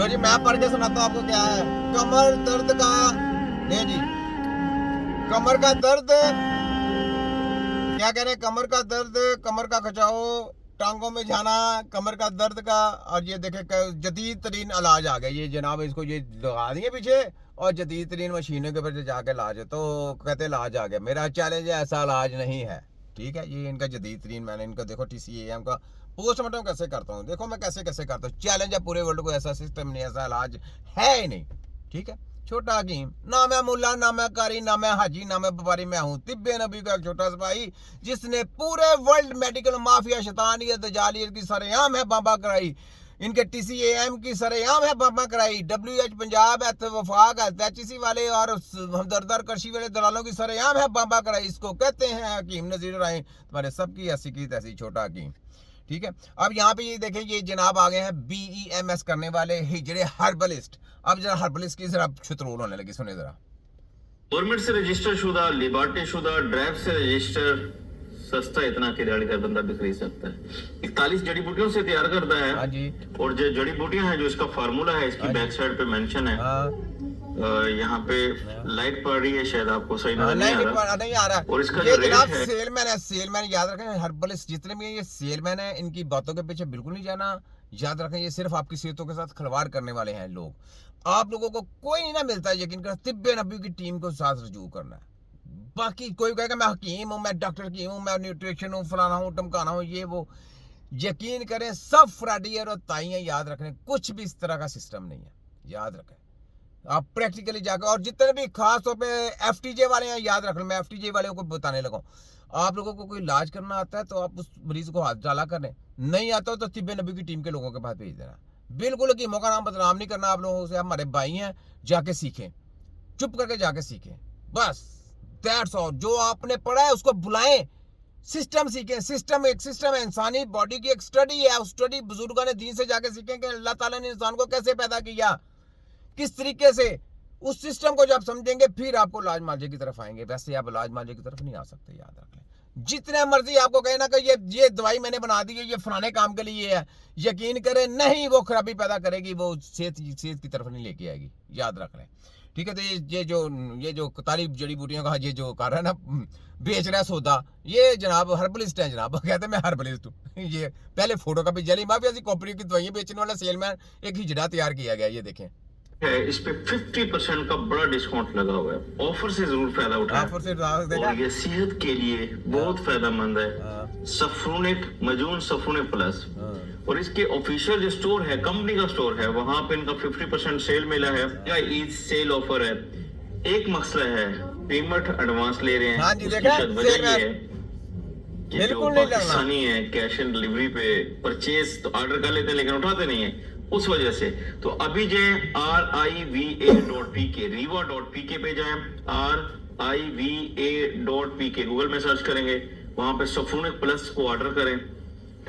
लो जी, मैं पढ़ के सुनाता हूँ आपको क्या है। कमर दर्द का, नहीं जी, कमर का दर्द, क्या कह रहे हैं, कमर का दर्द, कमर का खचाओ, टांगों में जाना, कमर का दर्द का। और ये देखे जदीद तरीन इलाज आ गया ये जनाब, इसको ये लगा दिए पीछे और जदीद तरीन मशीनों के ऊपर जाके इलाज है। तो कहते इलाज आ गया। मेरा चैलेंज है ऐसा इलाज नहीं है, ठीक है। ये इनका जदीद तरीन, मैंने इनका देखो TCAM का पोस्टमार्टम कैसे करता हूँ, देखो मैं कैसे कैसे करता हूँ। चैलेंज है पूरे वर्ल्ड को, ऐसा सिस्टम नहीं, ऐसा इलाज है ही नहीं, ठीक है। छोटा हकीम, ना मैं मुल्ला, ना मैं कारी, ना मैं हाजी, ना मैं व्यापारी, मैं हूँ तिब्बे नबी का एक छोटा सिपाही, जिसने पूरे वर्ल्ड मेडिकल माफिया, शैतानियत, जालियत की सरेआम है बाबा कराई। इनके TCAM की सरेआम है बाबा कराई। WH पंजाब है, वफाक है, HEC वाले और हमदर्द कृषि वाले दलालों की सरेआम है बाबा कराई। इसको कहते हैं हकीम नजीर आए, तुम्हारे सबकी ऐसी की तैसी छोटा हकीम, ठीक है। अब यहाँ पे ये देखें, ये जनाब आ गए हैं BEMS करने वाले हिजड़े हर्बलिस्ट। अब जरा हर्बलिस्ट की जरा छुतरोल होने लगी, सुने जरा। गवर्नमेंट से रजिस्टर शुदा, लिबर्टी शुदा, ड्राइव से रजिस्टर, सस्ता इतना कि दिहाड़ीदार बंदा भी खरीद सकता है। 41 जड़ी बूटियों से तैयार करता है। हाँ जी। और जो जड़ी बूटियां हैं, जो इसका फार्मूला है, इसकी बैक साइड पे मेंशन है। यहाँ पे लाइट पड़ रही है, शायद आपको सही नहीं आ रहा। और इसका ये जो जनाब रेट है, सेलमैन है, सेलमैन याद रखें। हर्बलिस्ट जितने भी हैं ये सेलमैन है, इनकी बातों के पीछे बिल्कुल नहीं जाना। याद रखें, ये सिर्फ आपकी सेहतों के साथ खिलवाड़ करने वाले हैं लोग। आप लोगों को कोई नहीं ना मिलता, यकीन कर, तिब्बे नबी की टीम को साथ रजू करना है। बाकी कोई कहेगा मैं हकीम हूँ, मैं डॉक्टर की हूँ, मैं न्यूट्रिशन हूँ, फलाना हूँ, टमकाना हूँ, ये वो, यकीन करें सब फ्रॉडियर और ताइयां। याद रखें, कुछ भी इस तरह का सिस्टम नहीं है, याद रखें। आप प्रैक्टिकली जाकर, और जितने भी खास तौर पे FTJ वाले हैं, याद रख लो, मैं FTJ वाले को बताने लगा। आप लोगों को कोई इलाज करना आता है तो आप उस मरीज को हाथ डाला करें, नहीं आता हो तो तिब्बे नबी की टीम के लोगों के पास भेज देना। बिल्कुल हकीमों का नाम बदनाम नहीं करना आप लोगों से, हमारे भाई हैं, जाके सीखें, चुप करके जाके सीखें, बस दैट्स ऑल। जो आपने पढ़ा है उसको बुलाएं, सिस्टम सीखें। सिस्टम एक सिस्टम है, इंसानी बॉडी की एक स्टडी है। उस स्टडी बुजुर्गों ने दीन से जाके सीखें कि अल्लाह ताला ने इंसान को कैसे पैदा किया, किस तरीके से। उस सिस्टम को जब समझेंगे फिर आपको इलाज मांझे की तरफ आएंगे, वैसे आप इलाज मांझे की तरफ नहीं आ सकते, याद रख लें। जितने मर्जी आपको कहे ना कि ये दवाई मैंने बना दी है, ये फलाने काम के लिए है, यकीन करें नहीं, वो खराबी पैदा करेगी, वो सेहत की तरफ नहीं लेके आएगी, याद रख लें, ठीक है। तो ये जो तारीफ जड़ी बूटियों का ये जो कर रहा है ना, बेच रहा है सौदा, ये जनाब हर्बलिस्ट है जनाब, कहते हैं मैं हर्बलिस्ट हूँ। ये पहले फोटो का भी जली माफिया सी कंपनी की दवाइयां बेचने वाला सेलमैन एक हिजड़ा तैयार किया गया, ये देखें है। इस पे 50% का बड़ा डिस्काउंट लगा हुआ है। ऑफर से जरूर फायदा उठाएं। ऑफर से और ये सेहत के लिए बहुत फायदेमंद है। सफ्रूनिक मजून, सफ्रूनिक प्लस। और इसके ऑफिशियल जो स्टोर है, कंपनी का स्टोर है, वहां पे इनका 50% सेल मिला है, या ईद सेल ऑफर है। एक मसला है, पेमेंट एडवांस ले रहे हैं। हाँ जी, देखा वजह ये है कि जो बिल्कुल नहीं लगना। पाकिस्तानी है, कैश एंड डिलीवरी पे परचेज तो ऑर्डर कर लेते हैं लेकिन उठाते नहीं है, उस वजह से। तो अभी जो riva.pk, riva.pk पे जाएं, riva.pk गूगल में सर्च करेंगे, वहां पे सफ्रूनिक प्लस को ऑर्डर करें।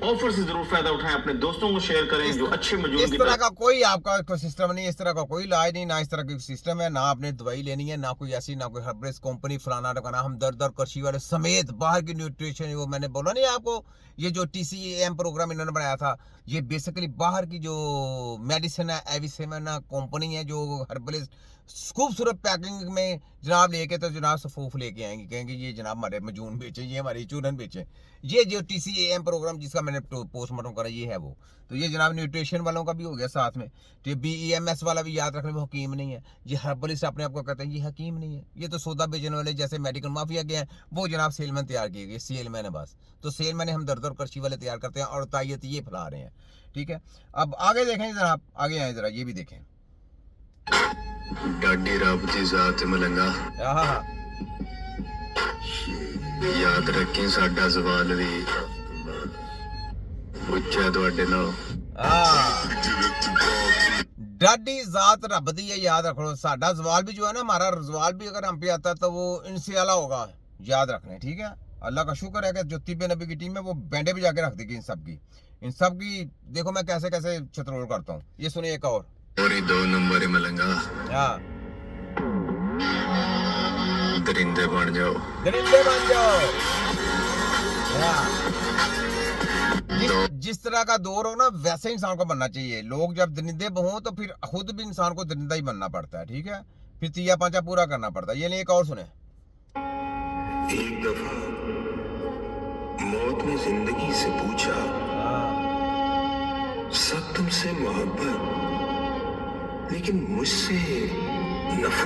ऑफर से जरूर फायदा उठाएं, अपने दोस्तों को शेयर करें जो अच्छे मजूद इस तरह का कोई आपका सिस्टम नहीं, इस तरह का कोई इलाज नहीं, ना इस तरह का सिस्टम है, ना आपने दवाई लेनी है, ना कोई ऐसी, ना कोई हर्बलिस्ट कंपनी फलाना टकाना, हम दर्द और कृषि वाले समेत बाहर की न्यूट्रिशन, वो मैंने बोला नहीं आपको, ये जो TCAM प्रोग्राम इन्होंने बनाया था, ये बेसिकली बाहर की जो मेडिसिन है, एविसेना कंपनी है, जो हर्बलिस्ट खूबसूरत पैकिंग में जनाब लेके, तो जनाब सफूफ लेके आएंगे, कहेंगे ये जनाब हमारे मजून बेचे, ये हमारी चूरन बेचे। ये जो TCAM प्रोग्राम जिसका मैंने पोस्टमार्टम करा, ये है वो। तो ये जनाब न्यूट्रिशन वालों का भी हो गया साथ में। तो BEMS वाला भी याद रखने में हकीम नहीं है, ये हर्बलिस्ट अपने आप को कहते हैं, ये हकीम नहीं है, ये तो सौदा बेचने वाले जैसे मेडिकल माफिया के हैं, वो जनाब सेलमैन तैयार किए गए, सेलमैन है बस। तो सेलमैन हम दर्द और कृषि वाले तैयार करते हैं और तायत ये फैला रहे हैं, ठीक है। अब आगे देखें जनाब, आगे आए जरा, ये भी देखें। डाडी रब दी जात मलंगा, याद रखें साडा सवाल भी पूछा तुहाडे नाल। डाडी जात रब दी है, याद रखो। साडा सवाल भी जो है ना, हमारा सवाल भी अगर हम पे आता है तो वो इनसे आला होगा, याद रखना, ठीक है। अल्लाह का शुक्र है कि जो तिब्बे नबी की टीम है वो बैंडे भी जाके रख देगी इन सब की। देखो मैं कैसे कैसे छतरोल करता हूँ, ये सुनिए एक और 2 नंबर मलंगा, दरिंदे बन जाओ, दरिंदे बन जाओ। जिस तरह का दौर हो ना वैसे इंसान को बनना चाहिए। लोग जब दरिंदे हों तो फिर खुद भी इंसान को दरिंदा ही बनना पड़ता है, ठीक है, फिर तिया पांचा पूरा करना पड़ता है। ये नहीं, एक और सुने। एक दफा मौत ने जिंदगी से पूछा, सब तुमसे मोहब्बत लेकिन मुझसे नफरत।